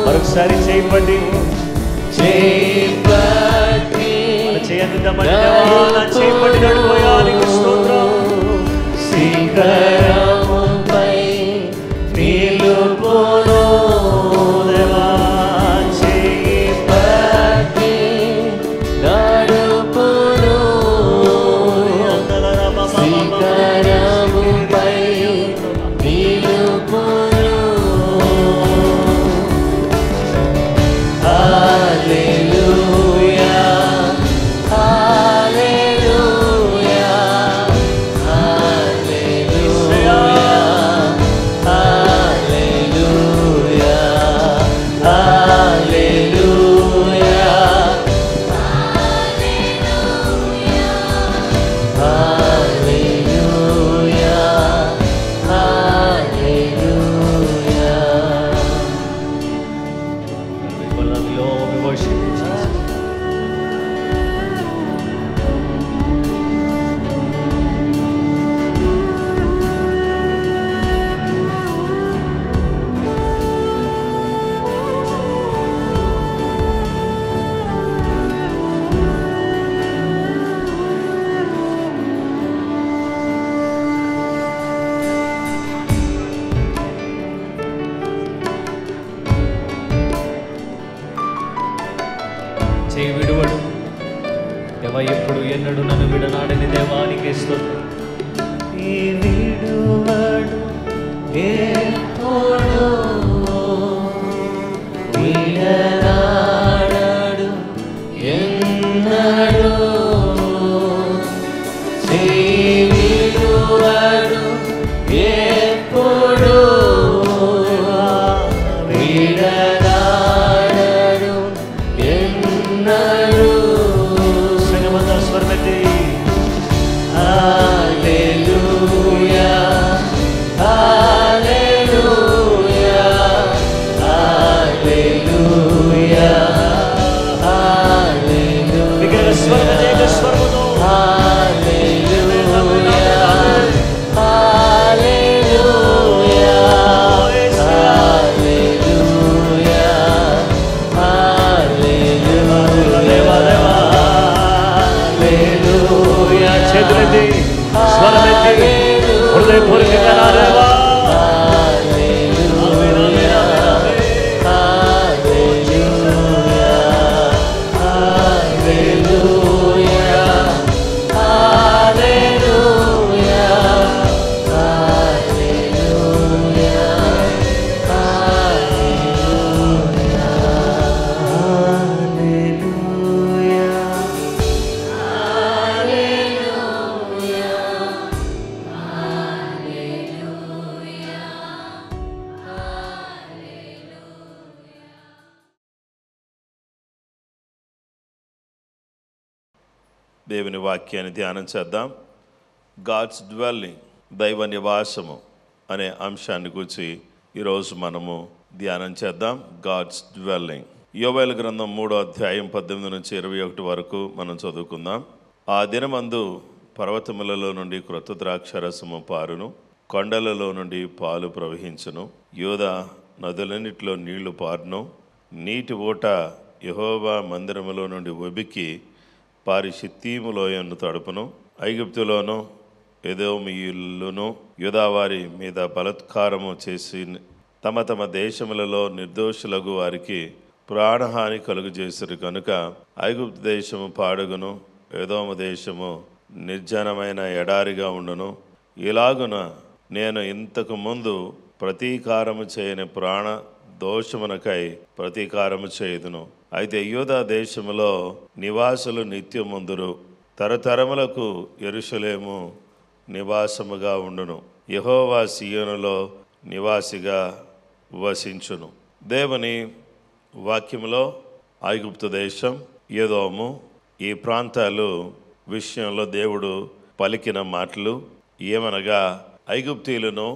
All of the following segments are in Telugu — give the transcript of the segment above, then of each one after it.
మరొకసారి చేయబడి చేయబడి నడిపోయానికి స్తోత్రం. శిఖరముపై నిలుపును దేవా, చేయబడి నడుపును. శిఖరముపై నిలుపును. హల్లెలూయా, హల్లెలూయా, హల్లెలూయా, హల్లెలూయా, హల్లెలూయా, హల్లెలూయా, హల్లెలూయా. We love you all. We worship you, Jesus. చేయి విడువడు దేవా, ఎప్పుడు ఎన్నడు నన్ను విడనాడని దేవానికి స్తోత్రం. ఈ విడువడు ఎప్పుడు విడనాడడు ఎన్నడు. చేయి విడువడు ఎప్పుడు విడనాడడు ఎన్నడు. స్వరమెత్తి చేతులెత్తి స్వరమెత్తి హృదయపూర్వకంగా నా దేవా దేవుని వాక్యాన్ని ధ్యానం చేద్దాం. గాడ్స్ డ్వెల్లింగ్, దైవ నివాసము అనే అంశాన్ని గురించి ఈరోజు మనము ధ్యానం చేద్దాం. God's dwelling. యోవేలు గ్రంథం 3వ అధ్యాయం 18 నుంచి 21 వరకు మనం చదువుకుందాం. ఆ దినమందు పర్వతములలో నుండి క్రొత్త ద్రాక్షరసము పారును, కొండలలో నుండి పాలు ప్రవహించును, యూదా నదులన్నిటిలో నీళ్లు పారును, నీటి ఊట యెహోవా మందిరములో నుండి ఉబికి పారి షిత్తీము లోయను తడుపును. ఐగుప్తులోను ఎదోమీయులను యూదావారి మీద బలాత్కారము చేసి తమ తమ దేశములలో నిర్దోషులకు వారికి ప్రాణహాని కలుగజేసిరు కనుక ఐగుప్తు దేశము పాడుగును, ఎదోము దేశము నిర్జనమైన ఎడారిగా ఉండును. ఇలాగున నేను ఇంతకు ముందు ప్రతీకారము చేయని ప్రాణ దోషమునకై ప్రతీకారము చేయుదును. అయితే యూదా దేశములో నివాసులు నిత్యముందురు, తరతరములకు యెరూషలేము నివాసముగా ఉండును. యెహోవా సియోనులో నివాసిగా వసించును. దేవుని వాక్యములో ఐగుప్తు దేశం, ఎదోము, ఈ ప్రాంతాలు విషయంలో దేవుడు పలికిన మాటలు ఏమనగా, ఐగుప్తీయులను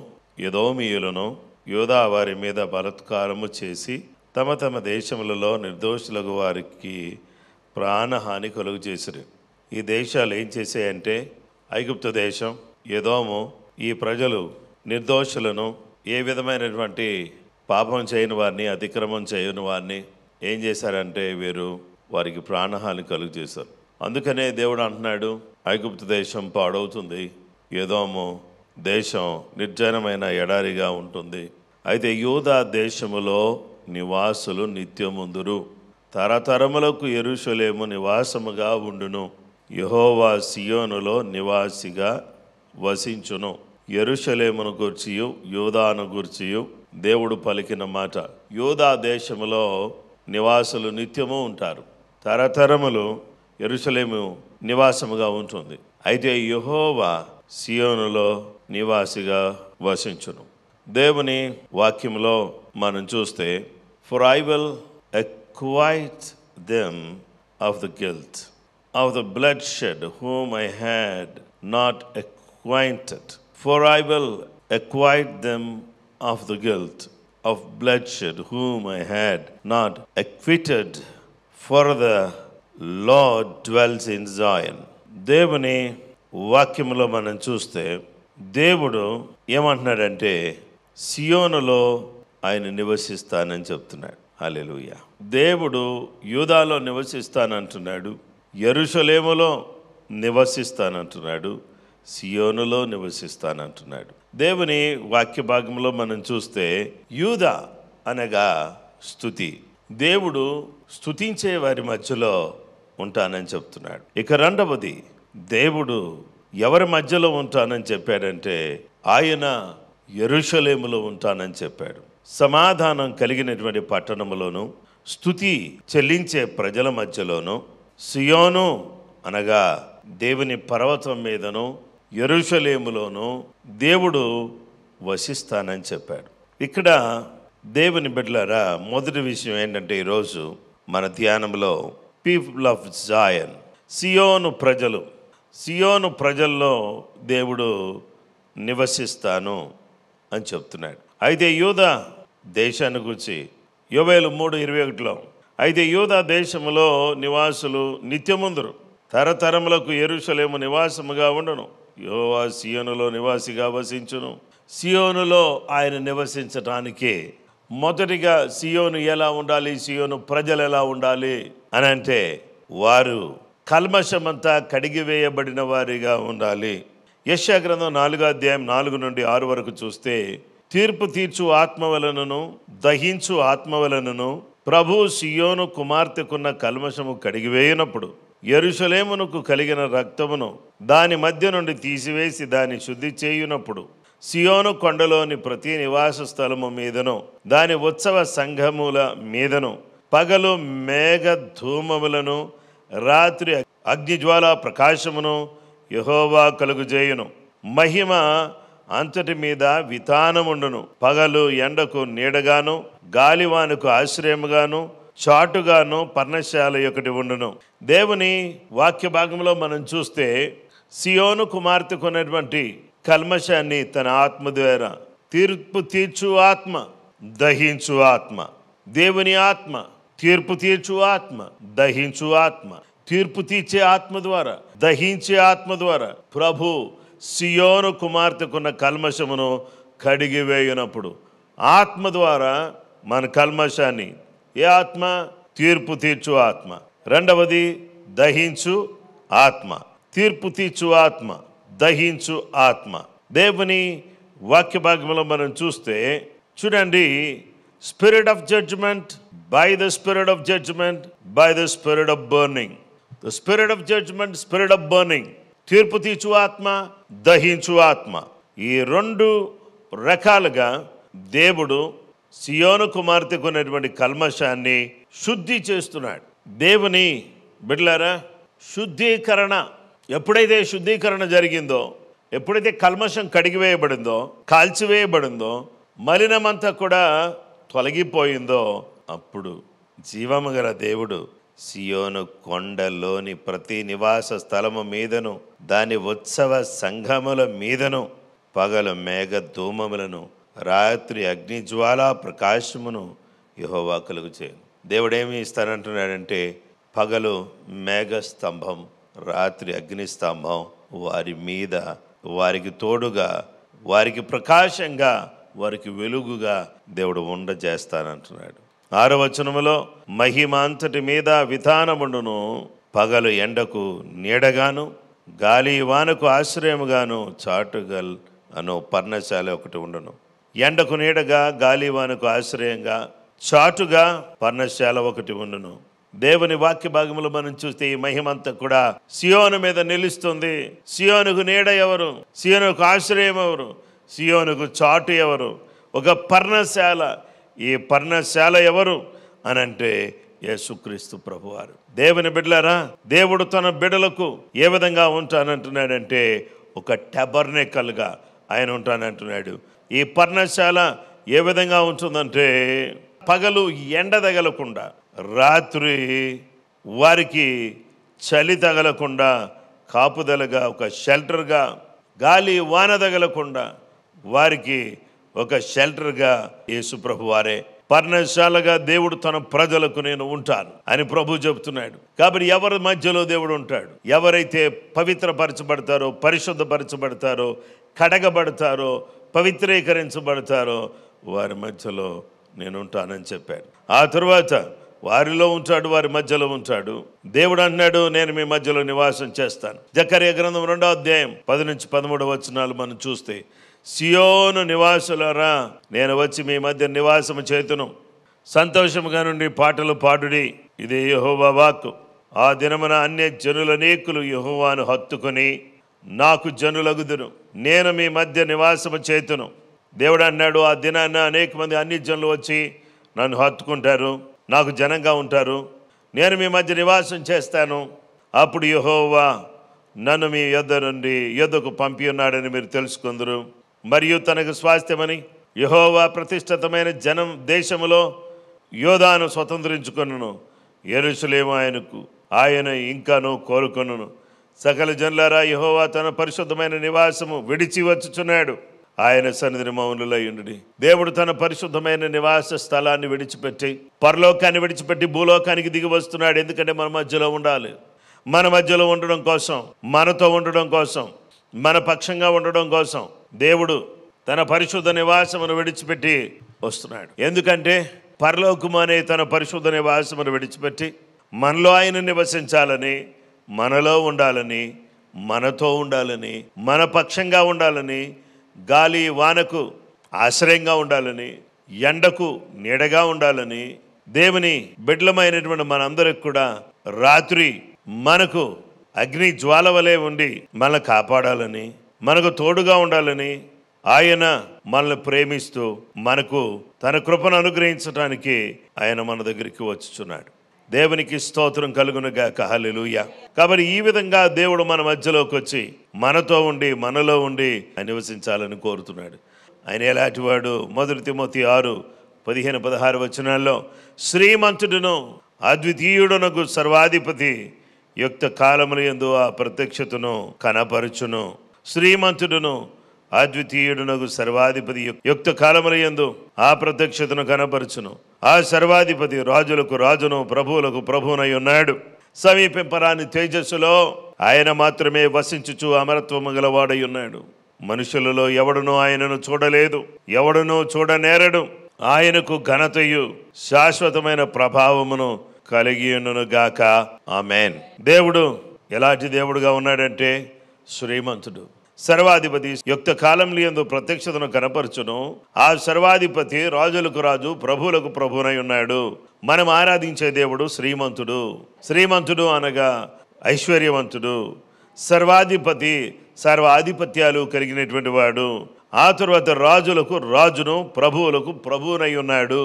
ఎదోమీయులను యూదా వారి మీద బలాత్కారము చేసి తమ తమ దేశములలో నిర్దోషులకు వారికి ప్రాణహాని కలుగు చేసిరు. ఈ దేశాలు ఏం చేసాయంటే, ఐగుప్తు దేశం, ఎదోము, ఈ ప్రజలు నిర్దోషులను, ఏ విధమైనటువంటి పాపం చేయని వారిని, అతిక్రమం చేయని వారిని ఏం చేశారంటే వీరు వారికి ప్రాణహాని కలుగు చేశారు. అందుకనే దేవుడు అంటున్నాడు, ఐగుప్తు దేశం పాడవుతుంది, ఎదోము దేశం నిర్జనమైన ఎడారిగా ఉంటుంది. అయితే యూదా దేశములో నివాసులు నిత్యముందురు, తరతరములకు యెరూషలేము నివాసముగా ఉండును. యెహోవా సియోనులో నివాసిగా వసించును. యెరూషలేమును గూర్చియు యూదాను గూర్చియు దేవుడు పలికిన మాట. యూదా దేశములో నివాసులు నిత్యము ఉంటారు, తరతరములు యెరూషలేము నివాసముగా ఉంటుంది. అయితే యెహోవా సియోనులో నివాసిగా వసించును. దేవుని వాక్యంలో మనం చూస్తే, for I will acquit them of the guilt of the bloodshed whom I had not acquainted. For I will acquit them of the guilt of bloodshed whom I had not acquitted, for the Lord dwells in Zion. దేవుని వాక్యంలో మనం చూస్తే దేవుడు ఏమంటున్నాడంటే, సియోనులో ఆయన నివసిస్తానని చెప్తున్నాడు. హల్లెలూయా. దేవుడు యూదాలో నివసిస్తానంటున్నాడు, యెరూషలేములో నివసిస్తానంటున్నాడు, సియోనులో నివసిస్తానంటున్నాడు. దేవుని వాక్య భాగంలో మనం చూస్తే యూదా అనగా స్తుతి. దేవుడు స్తుతించే వారి మధ్యలో ఉంటానని చెప్తున్నాడు. ఇక రెండవది, దేవుడు ఎవరి మధ్యలో ఉంటానని చెప్పాడంటే, ఆయన యెరూషలేములో ఉంటానని చెప్పాడు. సమాధానం కలిగినటువంటి పట్టణములోను, స్తుతి చెల్లించే ప్రజల మధ్యలోను, సియోను అనగా దేవుని పర్వతం మీదను, యెరూషలేములోను దేవుడు వసిస్తానని చెప్పాడు. ఇక్కడ దేవుని బిడ్డలారా, మొదటి విషయం ఏంటంటే, ఈరోజు మన ధ్యానంలో పీపుల్ ఆఫ్ జాయన్, సియోను ప్రజలు, సియోను ప్రజల్లో దేవుడు నివసిస్తాను అని చెప్తున్నాడు. అయితే యూదా దేశాన్ని గురించి యోవేలు 3:21లో, అయితే యూదా దేశములో నివాసులు నిత్యముందురు, తరతరములకు యెరూషలేము నివాసముగా ఉండును. యెహోవా సియోనులో నివాసిగా వసించును. సియోనులో ఆయన నివసించటానికి మొదటిగా సియోను ఎలా ఉండాలి, సియోను ప్రజలు ఎలా ఉండాలి అని అంటే, వారు కల్మషమంతా కడిగివేయబడిన వారిగా ఉండాలి. యెషయా గ్రంథం 4వ అధ్యాయం 4 నుండి 6 వరకు చూస్తే, తీర్పు తీర్చు ఆత్మ వలనను దహించు ఆత్మ వలనను ప్రభు సియోను కుమార్తెకున్న కల్మషము కడిగివేయనప్పుడు యెరూషలేమునకు కలిగిన రక్తమును దాని మధ్య నుండి తీసివేసి దాన్ని శుద్ధి చేయునప్పుడు సియోను కొండలోని ప్రతి నివాస స్థలము మీదను దాని ఉత్సవ సంఘముల మీదను పగలు మేఘ ధూమములను రాత్రి అగ్నిజ్వాల ప్రకాశమును యెహోవా కలుగుజేయును. మహిమ అంతటి మీద వితానముండును. పగలు ఎండకు నీడగాను గాలివానుకు ఆశ్రయముగాను చాటుగాను పర్ణశాల ఒకటి ఉండును. దేవుని వాక్య భాగంలో మనం చూస్తే సియోను కుమార్తెకున్నటువంటి కల్మషాన్ని తన ఆత్మ ద్వారా, తీర్పు తీర్చు ఆత్మ, దహించు ఆత్మ, దేవుని ఆత్మ, తీర్పు తీర్చు ఆత్మ, దహించు ఆత్మ, తీర్పు తీర్చే ఆత్మ ద్వారా, దహించే ఆత్మ ద్వారా ప్రభు సియోను కుమార్తెకున్న కల్మషమును కడిగివేయనప్పుడు ఆత్మ ద్వారా మన కల్మషాన్ని, ఏ ఆత్మ? తీర్పు తీర్చు ఆత్మ. రెండవది దహించు ఆత్మ, తీర్పు తీర్చు ఆత్మ, దహించు ఆత్మ. దేవుని వాక్య భాగంలో మనం చూస్తే చూడండి, spirit of judgement, by the spirit of judgement, by the spirit of burning. The spirit of judgement, spirit of burning. తీర్పు తీర్చు ఆత్మ, దహించు ఆత్మ. ఈ రెండు రకాలుగా దేవుడు సియోను కుమార్తెకు ఉన్నటువంటి కల్మషాన్ని శుద్ధి చేస్తున్నాడు. దేవుని బిడ్డలారా, శుద్ధీకరణ ఎప్పుడైతే శుద్ధీకరణ జరిగిందో, ఎప్పుడైతే కల్మషం కడిగివేయబడిందో, కాల్చివేయబడిందో, మలినమంతా కూడా తొలగిపోయిందో, అప్పుడు జీవము గల దేవుడు సియోను కొండలోని ప్రతి నివాస స్థలము మీదను దాని ఉత్సవ సంఘముల మీదను పగలు మేఘ ధూమములను రాత్రి అగ్నిజ్వాలా ప్రకాశమును యెహోవా కలుగుచేయును. దేవుడేమి ఇస్తానంటున్నాడంటే, పగలు మేఘ స్తంభం, రాత్రి అగ్ని స్తంభం వారి మీద, వారికి తోడుగా, వారికి ప్రకాశంగా, వారికి వెలుగుగా దేవుడు ఉండజేస్తానంటున్నాడు. 6వ వచనములో మహిమ అంతటి మీద వితానముండును. పగలు ఎండకు నీడగాను గాలి వానకు ఆశ్రయముగాను చాటుగల్ అను పర్ణశాల ఒకటి ఉండును. ఎండకు నీడగా, గాలివానకు ఆశ్రయంగా, చాటుగా పర్ణశాల ఒకటి ఉండును. దేవుని వాక్య భాగములు మనం చూస్తే ఈ మహిమంతా కూడా సియోను మీద నిలుస్తుంది. సియోనుకు నీడ ఎవరు? సియోనుకు ఆశ్రయం ఎవరు? సియోనుకు చాటు ఎవరు? ఒక పర్ణశాల. ఈ పర్ణశాల ఎవరు అనంటే యేసుక్రీస్తు ప్రభువారు. దేవుని బిడ్డలారా, దేవుడు తన బిడ్డలకు ఏ విధంగా ఉంటానంటున్నాడంటే, ఒక టెబర్నెకల్గా ఆయన ఉంటానంటున్నాడు. ఈ పర్ణశాల ఏ విధంగా ఉంటుందంటే, పగలు ఎండ తగలకుండా, రాత్రి వారికి చలి తగలకుండా కాపుదలగా, ఒక షెల్టర్గా, గాలి వాన తగలకుండా వారికి ఒక షెల్టర్గా యేసు ప్రభు వారే పర్ణశాలగా దేవుడు తన ప్రజలకు నేను ఉంటాను అని ప్రభు చెబుతున్నాడు. కాబట్టి ఎవరి మధ్యలో దేవుడు ఉంటాడు? ఎవరైతే పవిత్రపరచబడతారో, పరిశుద్ధపరచబడతారో, కడగబడతారో, పవిత్రీకరించబడతారో వారి మధ్యలో నేను ఉంటానని చెప్పాడు. ఆ తరువాత వారిలో ఉంటాడు, వారి మధ్యలో ఉంటాడు. దేవుడు అన్నాడు, నేను మీ మధ్యలో నివాసం చేస్తాను. జకర్యా గ్రంథం 2వ అధ్యాయం 10-13 వచనాలు మనం చూస్తే, సియోను నివాసులారా, నేను వచ్చి మీ మధ్య నివాసము చేతును, సంతోషముగా నుండి పాటలు పాడుడి, ఇదే యెహోవా వాక్కు. ఆ దినమున అన్య జనులనేకులు యెహోవాను హత్తుకొని నాకు జనులగుదును, నేను మీ మధ్య నివాసము చేతును. దేవుడు అన్నాడు, ఆ దినాన అనేక మంది అన్ని జనులు వచ్చి నన్ను హత్తుకుంటారు, నాకు జనంగా ఉంటారు, నేను మీ మధ్య నివాసం చేస్తాను. అప్పుడు యెహోవా నన్ను మీ యొద్దకు పంపి ఉన్నాడని మీరు తెలుసుకుందరు. మరియు తనకు స్వాస్థ్యమని యెహోవా ప్రతిష్ఠితమైన జనం దేశములో యోధాను స్వతంత్రించుకొనును. యెరూషలేము ఆయన ఇంకాను కోరుకొనును. సకల జనులారా, యెహోవా తన పరిశుద్ధమైన నివాసము విడిచి వచ్చుచున్నాడు. ఆయన సన్నిధిని మౌనులై ఉండుడి. దేవుడు తన పరిశుద్ధమైన నివాస స్థలాన్ని విడిచిపెట్టి, పరలోకాన్ని విడిచిపెట్టి భూలోకానికి దిగి వస్తున్నాడు. ఎందుకంటే మన మధ్యలో ఉండాలి. మన మధ్యలో ఉండడం కోసం, మనతో ఉండడం కోసం, మన పక్షంగా ఉండడం కోసం దేవుడు తన పరిశుద్ధ నివాసమును విడిచిపెట్టి వస్తున్నాడు. ఎందుకంటే పరలోకము అనే తన పరిశుద్ధ నివాసమును విడిచిపెట్టి మనలో ఆయన నివసించాలని, మనలో ఉండాలని, మనతో ఉండాలని, మన పక్షంగా ఉండాలని, గాలి వానకు ఆశ్రయంగా ఉండాలని, ఎండకు నీడగా ఉండాలని, దేవుని బిడ్డలమైనటువంటి మనందరికి కూడా రాత్రి మనకు అగ్ని జ్వాల వలె ఉండి మనల్ని కాపాడాలని, మనకు తోడుగా ఉండాలని, ఆయన మనల్ని ప్రేమిస్తూ మనకు తన కృపను అనుగ్రహించడానికి ఆయన మన దగ్గరికి వచ్చుచున్నాడు. దేవునికి స్తోత్రం కలుగునుగాక. హల్లెలూయా. కాబట్టి ఈ విధంగా దేవుడు మన మధ్యలోకి వచ్చి మనతో ఉండి మనలో ఉండి నివసించాలని కోరుతున్నాడు. ఆయన ఎలాంటి వాడు? 1 తిమోతి 6:15-16 వచనాల్లో, శ్రీమంతుడును అద్వితీయుడునకు సర్వాధిపతి యుక్త కాలముల యందు ఆ ప్రత్యక్షతను కనపరచును. శ్రీమంతుడును అద్వితీయుడునకు సర్వాధిపతి యుక్త కాలముల యందు ఆ ప్రత్యక్షతను కనపరచును. ఆ సర్వాధిపతి రాజులకు రాజును ప్రభువులకు ప్రభువునై ఉన్నాడు. సమీపింపరాని తేజస్సులో ఆయన మాత్రమే వసించుచు అమరత్వము గలవాడై ఉన్నాడు. మనుషులలో ఎవడునూ ఆయనను చూడలేదు, ఎవడునూ చూడనేరడు. ఆయనకు ఘనతయు శాశ్వతమైన ప్రభావమును కలిగియును గాక. ఆమేన్. దేవుడు ఎలాంటి దేవుడుగా ఉన్నాడంటే శ్రీమంతుడు, సర్వాధిపతి, యుక్త కాలంలో యందు ప్రత్యక్షతను కనపరచును. ఆ సర్వాధిపతి రాజులకు రాజు ప్రభువులకు ప్రభువునై ఉన్నాడు. మనం ఆరాధించే దేవుడు శ్రీమంతుడు. శ్రీమంతుడు అనగా ఐశ్వర్యవంతుడు, సర్వాధిపతి, సర్వాధిపత్యాలు కలిగినటువంటి వాడు. ఆ తరువాత రాజులకు రాజును ప్రభువులకు ప్రభువునై ఉన్నాడు.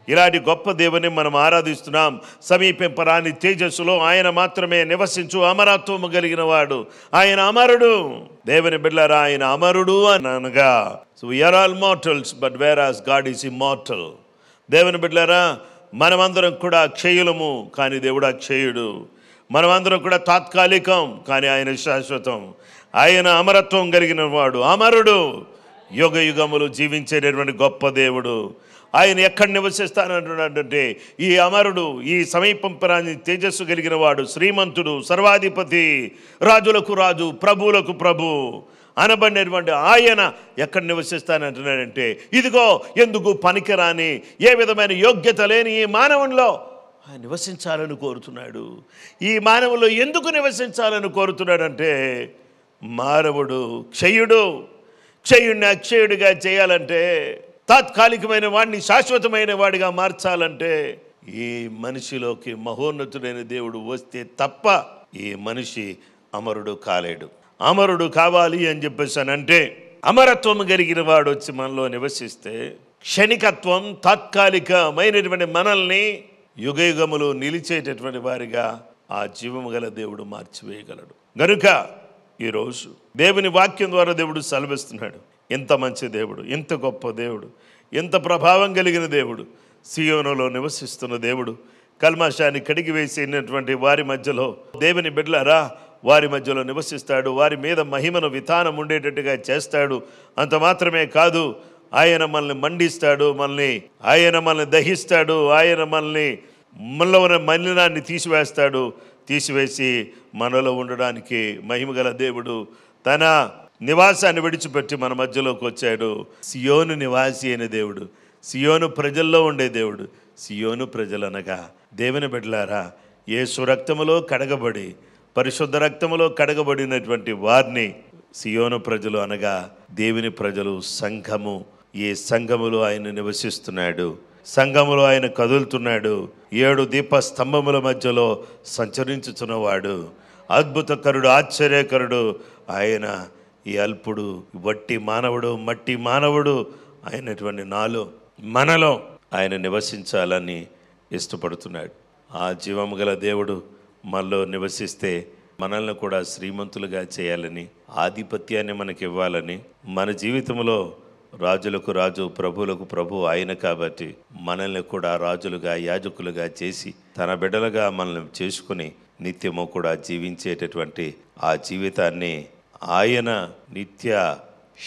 ఇలాంటి గొప్ప దేవుని మనం ఆరాధిస్తున్నాం. సమీపింపరాని తేజస్సులో ఆయన మాత్రమే నివసించు అమరత్వము కలిగిన వాడు. ఆయన అమరుడు. దేవుని బిడ్డలారా, ఆయన అమరుడు అనగా so we are all mortals but whereas God is immortal. దేవుని బిడ్డలారా, మనమందరం కూడా అక్షయులము, కానీ దేవుడు అక్షయుడు. మనమందరం కూడా తాత్కాలికం, కానీ ఆయన శాశ్వతం. ఆయన అమరత్వం కలిగిన వాడు, అమరుడు, యుగ యుగములు జీవించేటటువంటి గొప్ప దేవుడు. ఆయన ఎక్కడ నివసిస్తానంటున్నాడంటే ఈ అమరుడు, ఈ సమీపంపరాని తేజస్సు కలిగిన వాడు, శ్రీమంతుడు, సర్వాధిపతి, రాజులకు రాజు, ప్రభువులకు ప్రభు అనబడినటువంటి ఆయన ఎక్కడ నివసిస్తానంటున్నాడంటే ఇదిగో ఎందుకు పనికిరాని, ఏ విధమైన యోగ్యత లేని ఈ మానవునిలో ఆయన నివసించాలని కోరుతున్నాడు. ఈ మానవులో ఎందుకు నివసించాలని కోరుతున్నాడంటే మానవుడు క్షయుడు. క్షయుడిని అక్షయుడిగా చేయాలంటే, తాత్కాలికమైన వాడిని శాశ్వతమైన వాడిగా మార్చాలంటే ఈ మనిషిలోకి మహోన్నతుడైన దేవుడు వస్తే తప్ప ఈ మనిషి అమరుడు కాలేడు. అమరుడు కావాలి అని చెప్పేసానంటే అమరత్వం కలిగిన వాడు వచ్చి మనలో నివసిస్తే క్షణికత్వం, తాత్కాలికమైనటువంటి మనల్ని యుగయుగములు నిలిచేటటువంటి వారిగా ఆ జీవము గల దేవుడు మార్చివేయగలడు. గనుక ఈరోజు దేవుని వాక్యం ద్వారా దేవుడు సెలవిస్తున్నాడు. ఇంత మంచి దేవుడు, ఇంత గొప్ప దేవుడు, ఇంత ప్రభావం కలిగిన దేవుడు, సియోనులో నివసిస్తున్న దేవుడు, కల్మషాన్ని కడిగి వేసినటువంటి వారి మధ్యలో దేవుని బిడ్డలారా వారి మధ్యలో నివసిస్తాడు. వారి మీద మహిమను విధానం ఉండేటట్టుగా చేస్తాడు. అంత మాత్రమే కాదు, ఆయన మనల్ని మండిస్తాడు, ఆయన మనల్ని దహిస్తాడు, ఆయన మనలో ఉన్న మలినాన్ని తీసివేసి మనలో ఉండడానికి మహిమగల దేవుడు తన నివాసాన్ని విడిచిపెట్టి మన మధ్యలోకి వచ్చాడు. సియోను నివాసి అయిన దేవుడు, సియోను ప్రజల్లో ఉండే దేవుడు. సియోను ప్రజలనగా దేవుని బిడ్డలారా, యేసు రక్తములో కడగబడి, పరిశుద్ధ రక్తములో కడగబడినటువంటి వారిని సియోను ప్రజలు అనగా దేవుని ప్రజలు, సంఘము. ఈ సంఘములో ఆయన నివసిస్తున్నాడు, సంఘములో ఆయన కదులుతున్నాడు. 7 దీప స్తంభముల మధ్యలో సంచరించుచున్నవాడు, అద్భుతకరుడు, ఆశ్చర్యకరుడు ఆయన. ఈ అల్పుడు, వట్టి మానవుడు, మట్టి మానవుడు అయినటువంటి మనలో ఆయన నివసించాలని ఇష్టపడుతున్నాడు. ఆ జీవము గల దేవుడు మనలో నివసిస్తే మనల్ని కూడా శ్రీమంతులుగా చేయాలని, ఆధిపత్యాన్ని మనకి ఇవ్వాలని, మన జీవితంలో రాజులకు రాజు, ప్రభువులకు ప్రభు ఆయన కాబట్టి మనల్ని కూడా రాజులుగా, యాజకులుగా చేసి తన బిడ్డలుగా మనల్ని చేసుకుని నిత్యము కూడా జీవించేటటువంటి ఆ జీవితాన్ని ఆయన నిత్య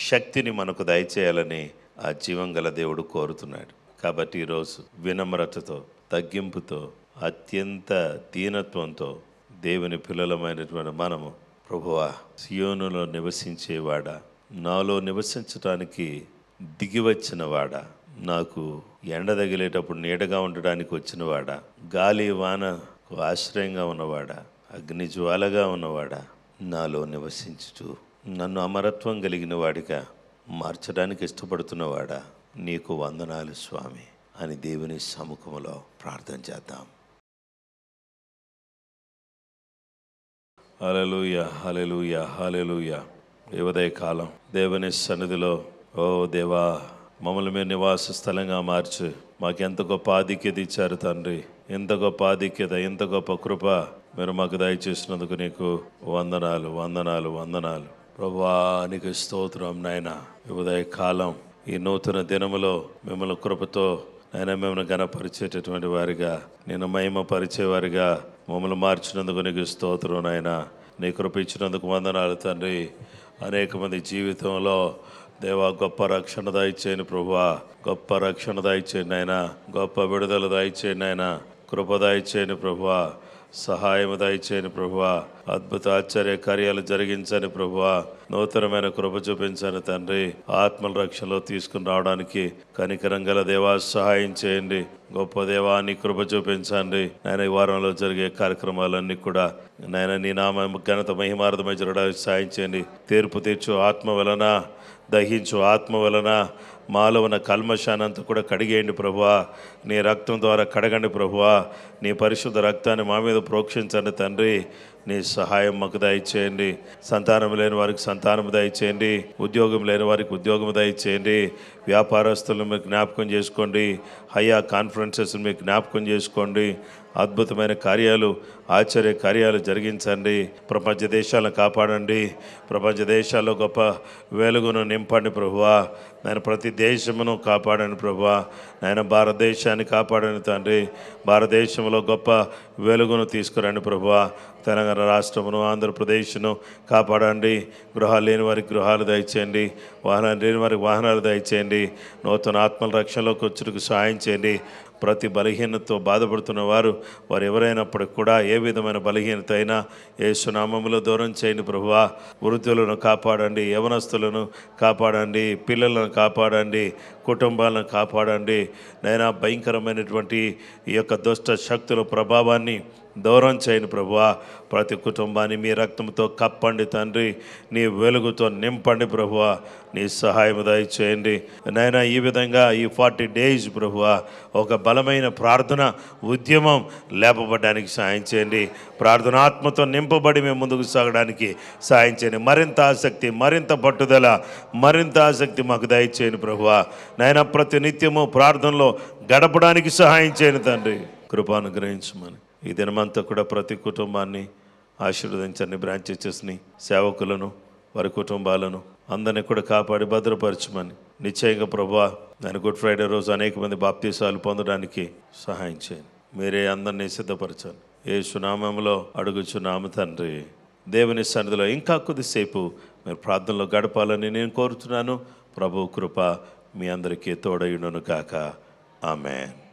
శక్తిని మనకు దయచేయాలని ఆ జీవం గల దేవుడు కోరుతున్నాడు. కాబట్టి ఈరోజు వినమ్రతతో, తగ్గింపుతో, అత్యంత దీనత్వంతో దేవుని పిల్లలమైనటువంటి మనము, ప్రభువా సియోనులో నివసించేవాడా, నాలో నివసించటానికి దిగివచ్చినవాడా, నాకు ఎండ తగిలేటప్పుడు నీడగా ఉండడానికి వచ్చినవాడా, గాలి వానకు ఆశ్రయంగా ఉన్నవాడా, అగ్ని జ్వాలగా ఉన్నవాడా, నాలో నివసించుతూ నన్ను అమరత్వం కలిగిన వాడిగా మార్చడానికి ఇష్టపడుతున్నవాడా, నీకు వందనాలు స్వామి అని దేవుని సముఖంలో ప్రార్థన చేద్దాం. హల్లెలూయా, హల్లెలూయా, హల్లెలూయా. ఈ ఉదయకాలం దేవుని సన్నిధిలో, ఓ దేవా, మమ్మల్ని మీరు నివాస స్థలంగా మార్చి మాకెంత గొప్ప ఆధిక్యత ఇచ్చారు తండ్రి. ఎంత గొప్ప ఆధిక్యత, ఎంత గొప్ప కృప మీరు మాకు దయచేసినందుకు నీకు వందనాలు, వందనాలు, వందనాలు ప్రభువా. నీకు స్తోత్రం నాయన. ఈ ఉదయకాలం, ఈ నూతన దినములో మిమ్మల్ని కృపతో ఆయన మిమ్మల్ని ఘనపరిచేటటువంటి వారిగా, నేను మహిమపరిచేవారిగా మమ్మల్ని మార్చినందుకు నీకు స్తోత్రం నాయన. నీ కృప ఇచ్చినందుకు వందనాలు తండ్రి. అనేక మంది జీవితంలో దేవా గొప్ప రక్షణ దయచేయండి ప్రభువా, గొప్ప రక్షణ దయచేయండి ఆయన, గొప్ప విడుదల దయచేయండి ఆయన, కృప దయచేయండి ప్రభువా, సహాయం దయచేయండి ప్రభువా, అద్భుత ఆశ్చర్య కార్యాలు జరిగించండి ప్రభువా, నూతనమైన కృప చూపించండి తండ్రి. ఆత్మల రక్షణలో తీసుకుని రావడానికి కనికరం గల దేవా సహాయం చేయండి. గొప్ప దేవా నీ కృప చూపించండి నాయన. ఈ వారంలో జరిగే కార్యక్రమాలన్నీ కూడా నాయన నీ నామ ఘనత మహిమార్థమై జరగడానికి సహాయం చేయండి. తీర్పు తీర్చు ఆత్మ వలన, దహించు ఆత్మ వలన మాలో ఉన్న కల్మషానంతా కూడా కడిగేయండి ప్రభువా. నీ రక్తం ద్వారా కడగండి ప్రభువా. నీ పరిశుద్ధ రక్తాన్ని మా మీద ప్రోక్షించండి తండ్రి. నీ సహాయం మాకు దయచేయండి. సంతానం లేని వారికి సంతానం దయచేయండి. ఉద్యోగం లేని వారికి ఉద్యోగం దయచేయండి. వ్యాపారస్తులను మీరు జ్ఞాపకం చేసుకోండి. హయా కాన్ఫరెన్సెస్ మీరు జ్ఞాపకం చేసుకోండి. అద్భుతమైన కార్యాలు, ఆశ్చర్య కార్యాలు జరిగించండి. ప్రపంచ దేశాలను కాపాడండి. ప్రపంచ దేశాల్లో గొప్ప వెలుగును నింపండి ప్రభువా. నేను ప్రతి దేశమును కాపాడండి ప్రభువా. నేను భారతదేశాన్ని కాపాడండి తండ్రి. భారతదేశంలో గొప్ప వెలుగును తీసుకురండి ప్రభువా. తెలంగాణ రాష్ట్రమును, ఆంధ్రప్రదేశ్ను కాపాడండి. గృహాలు లేని వారికి గృహాలు దయచేయండి. వాహనాలు లేని వారికి వాహనాలు దయచేయండి. నూతన ఆత్మల రక్షణలోకి వచ్చుటకు సహాయం చేయండి. ప్రతి బలహీనతతో బాధపడుతున్న వారు ఎవరైనప్పటికి కూడా, ఏ విధమైన బలహీనత అయినా యేసు నామములో దూరం చేయండి ప్రభువా. వృద్ధులను కాపాడండి, యవనస్తులను కాపాడండి, పిల్లలను కాపాడండి, కుటుంబాలను కాపాడండి. నైనా భయంకరమైనటువంటి ఈ యొక్క దుష్ట శక్తుల ప్రభావాన్ని దూరం చేయండి ప్రభువా. ప్రతి కుటుంబాన్ని మీ రక్తంతో కప్పండి తండ్రి. నీ వెలుగుతో నింపండి ప్రభువా. నీ సహాయం దయచేయండి నాయన. ఈ విధంగా ఈ 40 days ప్రభువా ఒక బలమైన ప్రార్థన ఉద్యమం లేపబడడానికి సాయం చేయండి. ప్రార్థనాత్మతో నింపబడి మేము ముందుకు సాగడానికి సాయం చేయండి. మరింత ఆసక్తి, మరింత పట్టుదల, మరింత ఆసక్తి మాకు దయచేయండి ప్రభువా. నాయన ప్రతి నిత్యము ప్రార్థనలో గడపడానికి సహాయం చేయండి తండ్రి. కృప అనుగ్రహించమని ఈ దినమంతా కూడా ప్రతి కుటుంబాన్ని ఆశీర్వదించండి. బ్రాంచెస్ని, సేవకులను, వారి కుటుంబాలను అందరినీ కూడా కాపాడి భద్రపరచమని నిశ్చయంగా ప్రభువా. నేను గుడ్ ఫ్రైడే రోజు అనేక మంది బాప్తీసాలు పొందడానికి సహాయం చేయండి. మీరే అందరినీ సిద్ధపరచండి. యేసు నామములో అడుగుచున్నాము తండ్రి. దేవుని సన్నిధిలో ఇంకా కొద్దిసేపు మీరు ప్రార్థనలో గడపాలని నేను కోరుతున్నాను. ప్రభు కృప మీ అందరికీ తోడయుండును గాక. ఆమేన్.